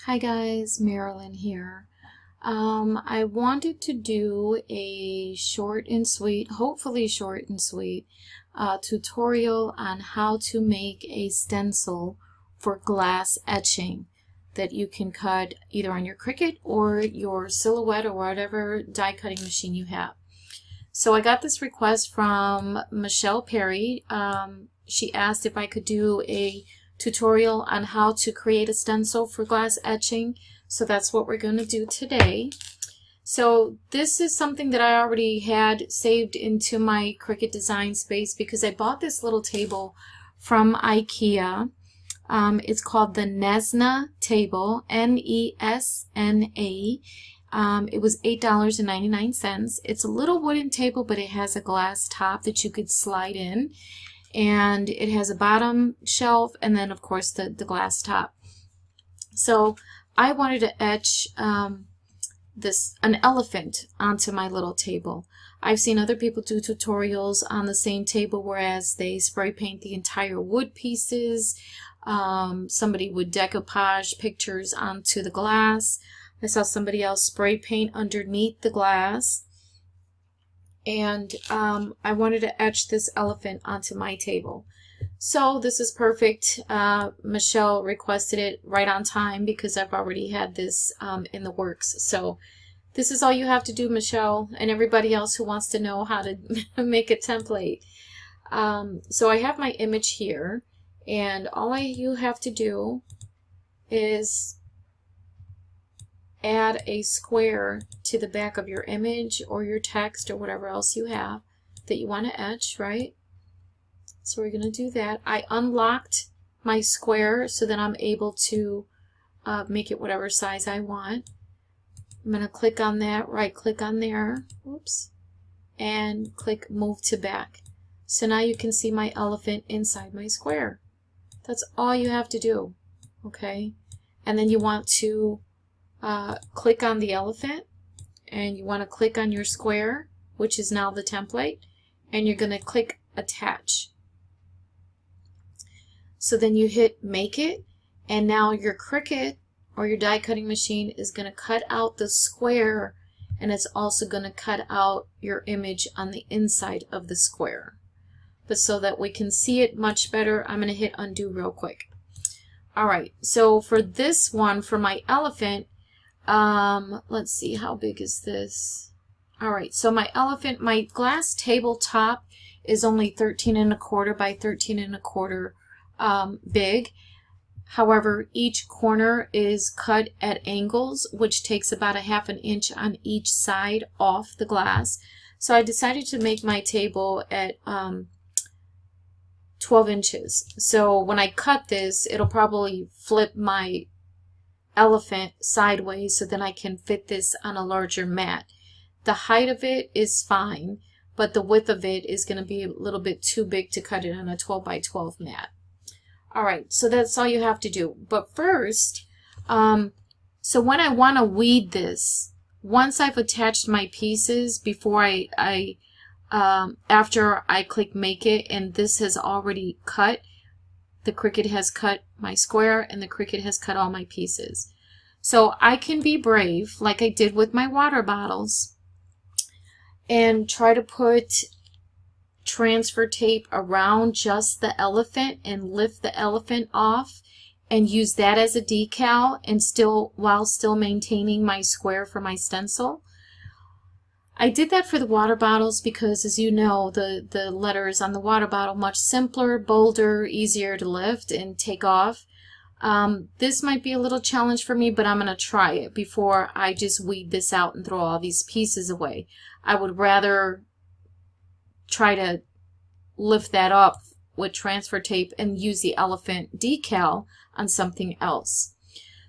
Hi guys, Marilyn here. I wanted to do a short and sweet, hopefully short and sweet, tutorial on how to make a stencil for glass etching that you can cut either on your Cricut or your Silhouette or whatever die cutting machine you have. So I got this request from Michelle Perry. She asked if I could do a tutorial on how to create a stencil for glass etching. So that's what we're going to do today. So this is something that I already had saved into my Cricut Design Space because I bought this little table from IKEA. It's called the Nesna table, N-E-S-N-A. It was $8.99. It's a little wooden table, but it has a glass top that you could slide in. And it has a bottom shelf and then of course the glass top. So I wanted to etch an elephant onto my little table. I've seen other people do tutorials on the same table, whereas they spray paint the entire wood pieces. Somebody would decoupage pictures onto the glass. I saw somebody else spray paint underneath the glass. And I wanted to etch this elephant onto my table. So this is perfect. Michelle requested it right on time because I've already had this in the works. So this is all you have to do, Michelle, and everybody else who wants to know how to make a template. So I have my image here, and all you have to do is add a square to the back of your image or your text or whatever else you have that you want to etch, right? So we're going to do that. I unlocked my square so that I'm able to make it whatever size I want. I'm going to click on that, right click on there, oops, and click move to back. So now you can see my elephant inside my square. That's all you have to do, okay? And then you want to click on the elephant, and you want to click on your square, which is now the template, and you're going to click attach. So then you hit make it, and now your Cricut or your die cutting machine is going to cut out the square, and it's also going to cut out your image on the inside of the square. But so that we can see it much better, I'm going to hit undo real quick. Alright, so for this one, for my elephant, let's see, how big is this? Alright, so my elephant, my glass tabletop is only 13 1/4 by 13 1/4 big. However, each corner is cut at angles, which takes about 1/2 inch on each side off the glass. So I decided to make my table at 12 inches. So when I cut this, it'll probably flip my elephant sideways so then I can fit this on a larger mat. The height of it is fine, but the width of it is going to be a little bit too big to cut it on a 12 by 12 mat. Alright, so that's all you have to do. But first, so when I want to weed this, once I've attached my pieces, before after I click make it and this has already cut, the Cricut has cut my square and the Cricut has cut all my pieces. So I can be brave, like I did with my water bottles, and try to put transfer tape around just the elephant and lift the elephant off and use that as a decal, and while still maintaining my square for my stencil. I did that for the water bottles because, as you know, the letters on the water bottle much simpler, bolder, easier to lift and take off. This might be a little challenge for me, but I'm going to try it before I just weed this out and throw all these pieces away. I would rather try to lift that up with transfer tape and use the elephant decal on something else.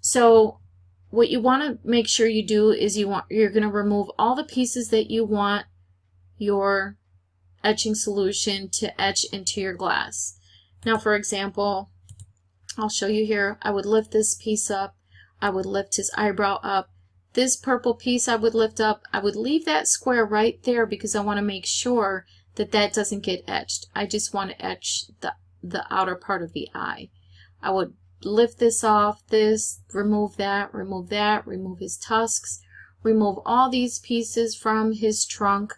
So what you want to make sure you do is you're going to remove all the pieces that you want your etching solution to etch into your glass. Now, for example, I'll show you here. I would lift this piece up. I would lift his eyebrow up. This purple piece I would lift up. I would leave that square right there because I want to make sure that that doesn't get etched. I just want to etch the outer part of the eye. I would lift this off, remove that, remove his tusks, remove all these pieces from his trunk.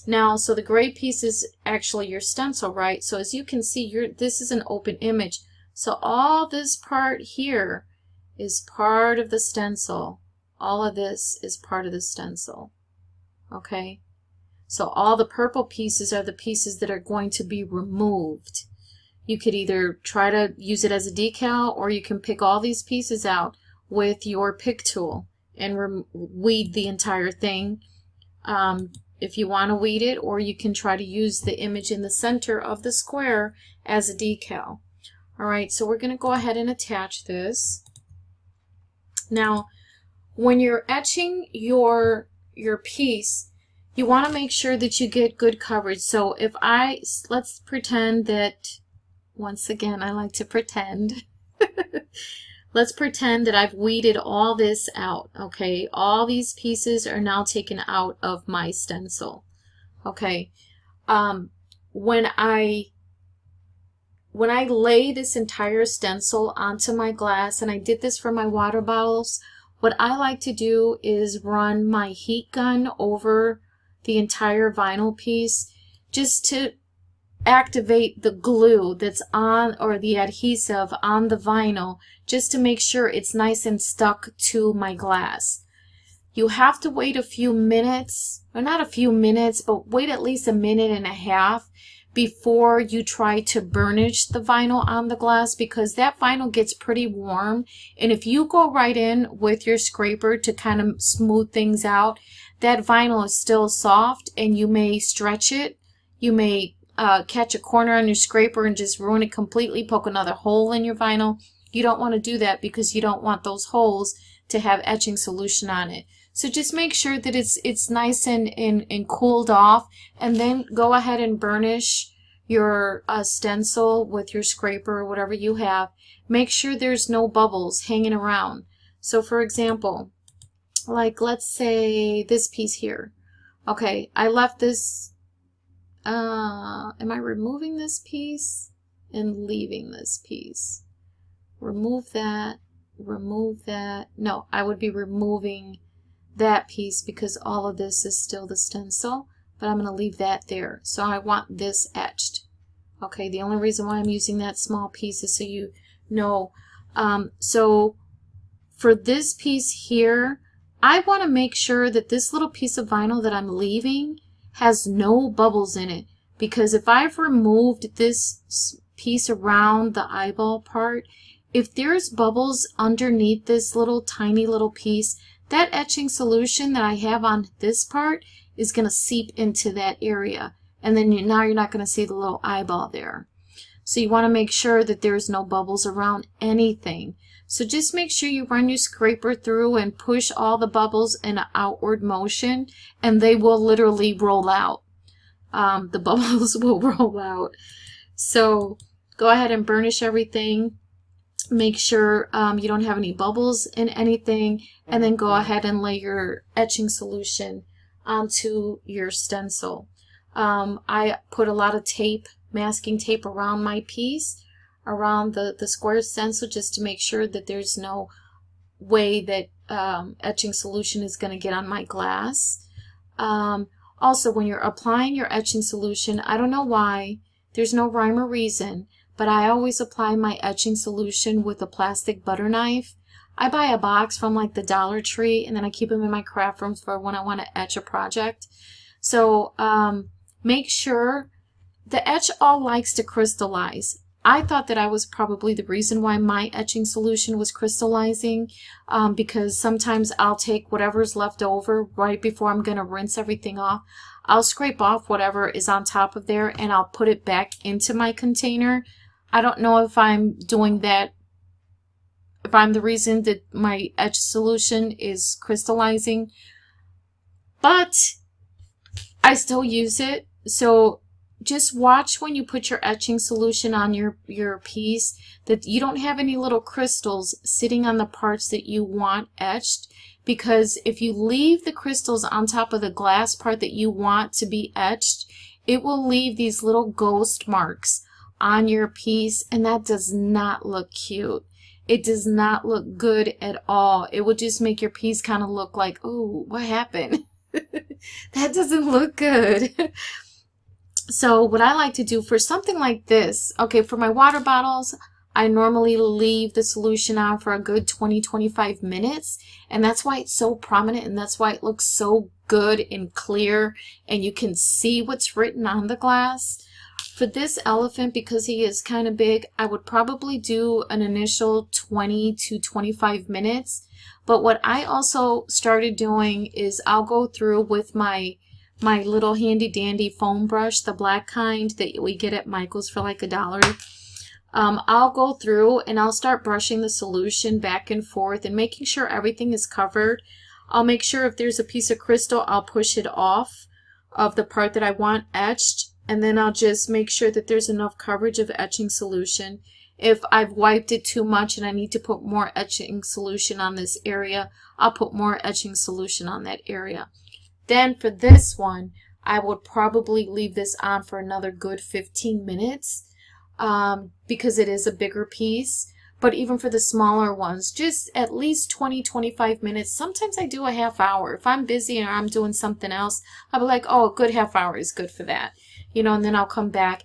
Now, so the gray piece is actually your stencil, right? So as you can see, this is an open image. So all this part here is part of the stencil. All of this is part of the stencil. Okay? So all the purple pieces are the pieces that are going to be removed. You could either try to use it as a decal, or you can pick all these pieces out with your pick tool and weed the entire thing if you want to weed it, or you can try to use the image in the center of the square as a decal. Alright, so we're going to go ahead and attach this. Now, when you're etching your piece, you want to make sure that you get good coverage. So let's pretend that, once again, I like to pretend. Let's pretend that I've weeded all this out, okay? All these pieces are now taken out of my stencil, okay? When I lay this entire stencil onto my glass, and I did this for my water bottles, what I like to do is run my heat gun over the entire vinyl piece just to activate the glue that's on, or the adhesive on the vinyl, just to make sure it's nice and stuck to my glass. You have to wait a few minutes, or not a few minutes, but wait at least a minute and a half before you try to burnish the vinyl on the glass, because that vinyl gets pretty warm, and if you go right in with your scraper to kind of smooth things out, that vinyl is still soft and you may stretch it. You may catch a corner on your scraper and just ruin it completely, poke another hole in your vinyl. You don't want to do that because you don't want those holes to have etching solution on it. So just make sure that it's nice and cooled off, and then go ahead and burnish your stencil with your scraper or whatever you have. Make sure there's no bubbles hanging around. So for example, like let's say this piece here. Okay, I left this, am I removing this piece and leaving this piece? Remove that, remove that. No, I would be removing that piece because all of this is still the stencil, but I'm going to leave that there. So I want this etched. Okay, the only reason why I'm using that small piece is so you know. So for this piece here, I want to make sure that this little piece of vinyl that I'm leaving has no bubbles in it, because if I've removed this piece around the eyeball part, if there's bubbles underneath this little tiny little piece, that etching solution that I have on this part is going to seep into that area, and then now you're not going to see the little eyeball there. So you want to make sure that there's no bubbles around anything. So just make sure you run your scraper through and push all the bubbles in an outward motion, and they will literally roll out. The bubbles will roll out. So go ahead and burnish everything. Make sure you don't have any bubbles in anything, and then go ahead and lay your etching solution onto your stencil. I put a lot of tape, masking tape around my piece, around the square stencil, just to make sure that there's no way that etching solution is going to get on my glass. Also, when you're applying your etching solution, I don't know why, there's no rhyme or reason, but I always apply my etching solution with a plastic butter knife. I buy a box from like the Dollar Tree, and then I keep them in my craft room for when I want to etch a project. So make sure the etch all likes to crystallize. I thought that I was probably the reason why my etching solution was crystallizing, because sometimes I'll take whatever's left over right before I'm going to rinse everything off. I'll scrape off whatever is on top of there and I'll put it back into my container. I don't know if I'm doing that, if I'm the reason that my etch solution is crystallizing, but I still use it. So just watch when you put your etching solution on your piece that you don't have any little crystals sitting on the parts that you want etched, because if you leave the crystals on top of the glass part that you want to be etched, it will leave these little ghost marks on your piece, and that does not look cute. it does not look good at all. It would just make your piece kind of look like, oh, what happened? That doesn't look good. So what I like to do for something like this, okay, for my water bottles, I normally leave the solution on for a good 20-25 minutes, and that's why it's so prominent, and that's why it looks so good and clear, and you can see what's written on the glass. For this elephant, because he is kind of big, I would probably do an initial 20 to 25 minutes. But what I also started doing is I'll go through with my little handy dandy foam brush, the black kind that we get at Michael's for like $1. I'll go through and I'll start brushing the solution back and forth and making sure everything is covered. I'll make sure if there's a piece of crystal, I'll push it off of the part that I want etched, and then I'll just make sure that there's enough coverage of etching solution. If I've wiped it too much and I need to put more etching solution on this area, I'll put more etching solution on that area. Then for this one, I would probably leave this on for another good 15 minutes because it is a bigger piece. But even for the smaller ones, just at least 20-25 minutes. Sometimes I do a half hour. If I'm busy or I'm doing something else, I'll be like, oh, a good half hour is good for that. You know, and then I'll come back.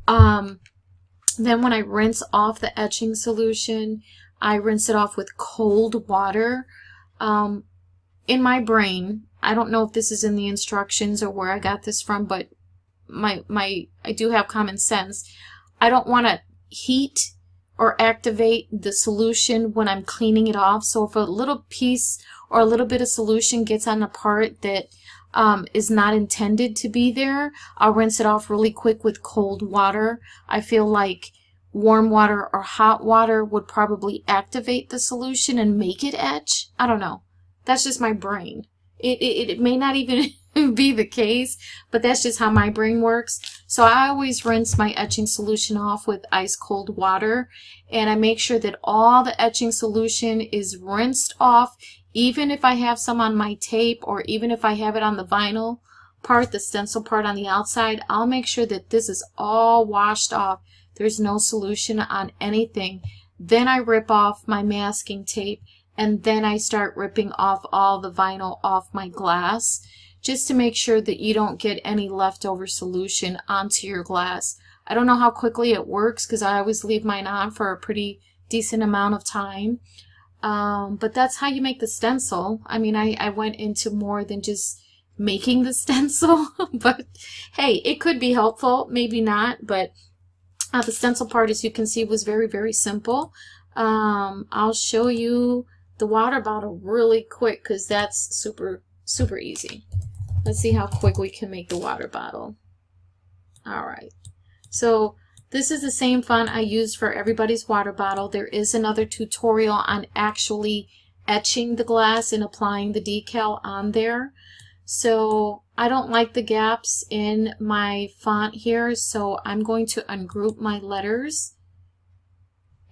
Then when I rinse off the etching solution, I rinse it off with cold water. In my brain, I don't know if this is in the instructions or where I got this from, but I do have common sense. I don't want to heat or activate the solution when I'm cleaning it off. So if a little piece or a little bit of solution gets on a part that is not intended to be there, I'll rinse it off really quick with cold water. I feel like warm water or hot water would probably activate the solution and make it etch. I don't know. That's just my brain. It may not even be the case, but that's just how my brain works. So I always rinse my etching solution off with ice cold water, and I make sure that all the etching solution is rinsed off, even if I have some on my tape or even if I have it on the vinyl part, the stencil part on the outside. I'll make sure that this is all washed off. There's no solution on anything. Then I rip off my masking tape, and then I start ripping off all the vinyl off my glass, just to make sure that you don't get any leftover solution onto your glass. I don't know how quickly it works because I always leave mine on for a pretty decent amount of time. But that's how you make the stencil. I mean, I went into more than just making the stencil, but hey, it could be helpful, maybe not, but the stencil part, as you can see, was very, very simple. I'll show you the water bottle really quick because that's super easy. Let's see how quick we can make the water bottle. Alright, so this is the same font I used for everybody's water bottle. There is another tutorial on actually etching the glass and applying the decal on there. So I don't like the gaps in my font here, so I'm going to ungroup my letters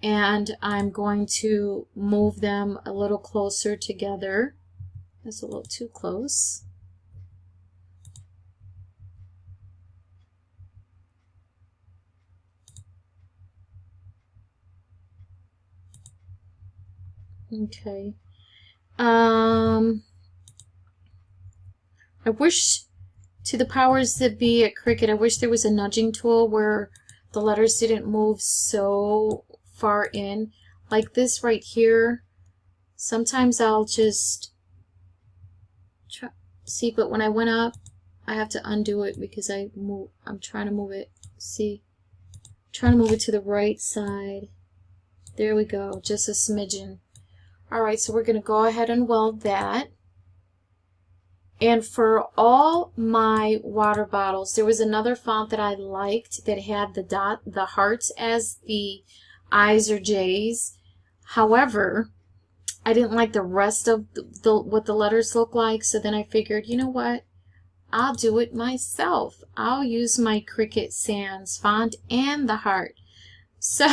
and I'm going to move them a little closer together. That's a little too close. Okay. I wish, to the powers that be at Cricut, I wish there was a nudging tool where the letters didn't move so far in. Like this right here, sometimes I'll just try, see, but when I went up, I have to undo it because I'm trying to move it, see? I'm trying to move it to the right side. There we go, just a smidgen. Alright, so we're going to go ahead and weld that. And for all my water bottles, there was another font that I liked that had the hearts as the I's or J's. However, I didn't like the rest of what the letters look like, so then I figured, you know what? I'll do it myself. I'll use my Cricut Sans font and the heart. So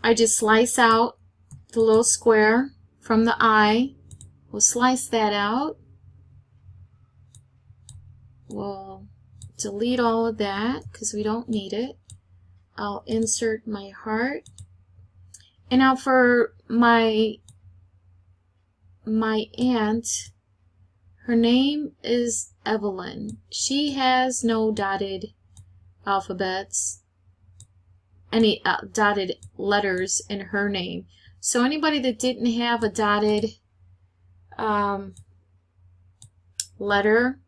I just slice out the little square from the eye. We'll slice that out. We'll delete all of that because we don't need it. I'll insert my heart. And now for my aunt, her name is Evelyn. She has no dotted alphabets, any dotted letters in her name. So anybody that didn't have a dotted letter,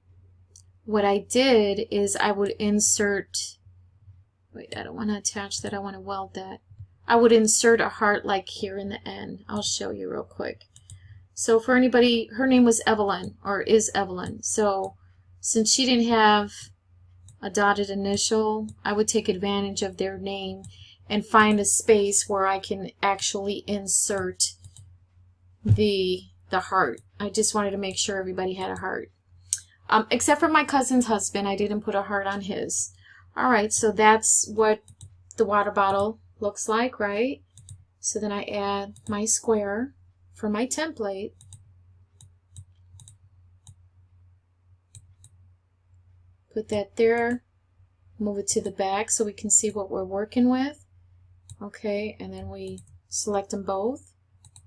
what I did is I would insert, wait, I don't want to attach that, I want to weld that. I would insert a heart like here in the end. I'll show you real quick. So for anybody, her name was Evelyn, or is Evelyn. So since she didn't have a dotted initial, I would take advantage of their name and find a space where I can actually insert the heart. I just wanted to make sure everybody had a heart. Except for my cousin's husband, I didn't put a heart on his. Alright, so that's what the water bottle looks like, right? So then I add my square for my template. Put that there. Move it to the back so we can see what we're working with. Okay, and then we select them both.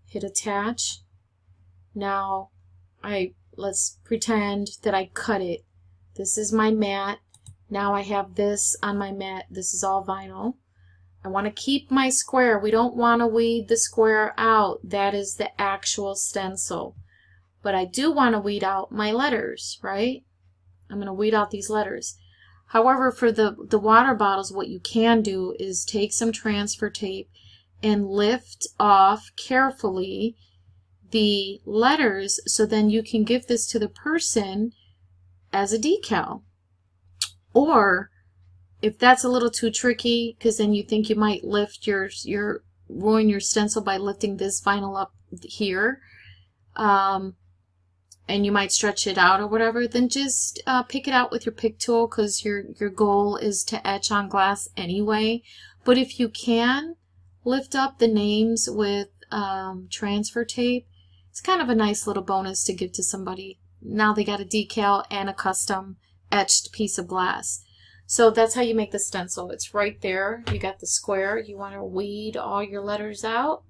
Hit attach. Now, let's pretend that I cut it. This is my mat. Now I have this on my mat. This is all vinyl. I want to keep my square. We don't want to weed the square out. That is the actual stencil. But I do want to weed out my letters, right? I'm going to weed out these letters. However, for the water bottles, what you can do is take some transfer tape and lift off carefully the letters, so then you can give this to the person as a decal. Or if that's a little too tricky, because then you think you might lift ruin your stencil by lifting this vinyl up here, and you might stretch it out or whatever, then just pick it out with your pick tool, because your goal is to etch on glass anyway. But if you can lift up the names with transfer tape, it's kind of a nice little bonus to give to somebody. Now they got a decal and a custom etched piece of glass. So that's how you make the stencil. It's right there. You got the square. You want to weed all your letters out.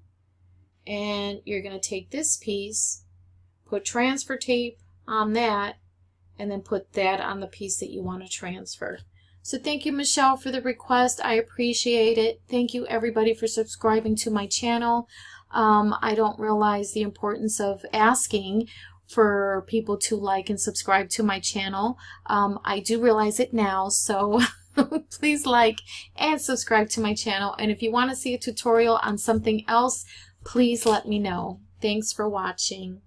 And you're going to take this piece, put transfer tape on that, and then put that on the piece that you want to transfer. So thank you, Michelle, for the request. I appreciate it. Thank you, everybody, for subscribing to my channel. I don't realize the importance of asking for people to like and subscribe to my channel. I do realize it now, so please like and subscribe to my channel. And if you want to see a tutorial on something else, please let me know. Thanks for watching.